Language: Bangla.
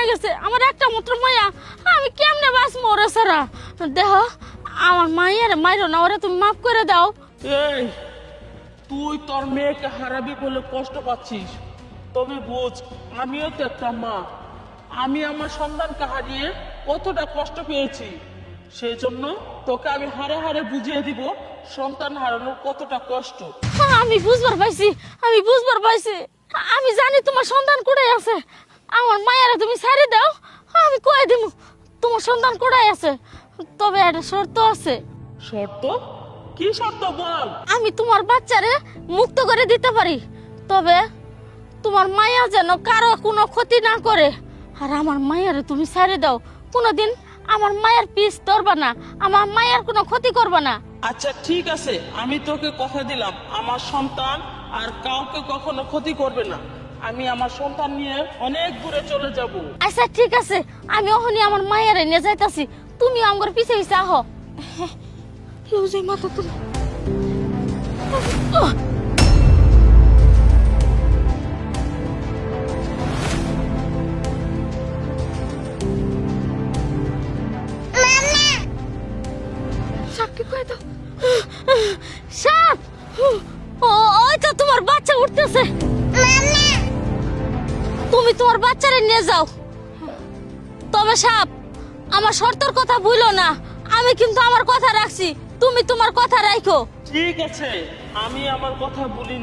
হয়ে গেছে, আমার একটা মাত্র মায়া, আমি কেমনে বাঁচবো ওরে সারা। দেহ আমার মায়ের মাইরো না, ওরা তুমি মাফ করে দাও। এই তুই তোর মেয়েকে হারাবি বলে কষ্ট পাচ্ছিস, তবে বুঝ আমিও তো একটা মা। আমি আমার সন্তানকে হারিয়ে কতটা কষ্ট পেয়েছি, সেই জন্য তোকে আমি হারে হারে বুঝিয়ে দিব সন্তান হারানোর কতটা কষ্ট। আমি বুঝবার পাইছি, আমি বুঝবার পাইছি। আমি জানি তোমার সন্তান কোথায় আছে। আমার মায়েরা তুমি ছেড়ে দাও, আমি কয়ে দিব তোমার সন্তান কোথায় আছে। তবে একটা শর্ত আছে, শর্ত? কি শর্ত বল? আমি তোমার বাচ্চারে মুক্ত করে দিতে পারি, তবে তোমার মায়া যেন কারো কোনো ক্ষতি না করে। আর আমার মায়ের তুমি ছেড়ে দাও, কোনোদিন আমার মায়ের পিস ধরবা না, আমার মায়ের কোনো ক্ষতি করবা না। আচ্ছা ঠিক আছে, আমি তোকে কথা দিলাম আমার সন্তান আর কাউকে কখনো ক্ষতি করবে না। আমি আমার সন্তান নিয়ে অনেক দূরে চলে যাব। আচ্ছা ঠিক আছে, আমি ওখানে আমার মায়ের নিয়ে যাইতাছি, তুমি আমার পিছে পিছে আহ। কেউ যে মাথা তুলে সাপকে কয়ে দাও। সাপ! ওই তো তোমার বাচ্চা উঠতেছে। তুমি তোমার বাচ্চারে নিয়ে যাও, তবে সাপ আমার শর্তের কথা ভুলো না। আমি কিন্তু আমার কথা রাখছি, তুমি তোমার কথা রাখো। ঠিক আছে, আমি আমার কথা বলিনি।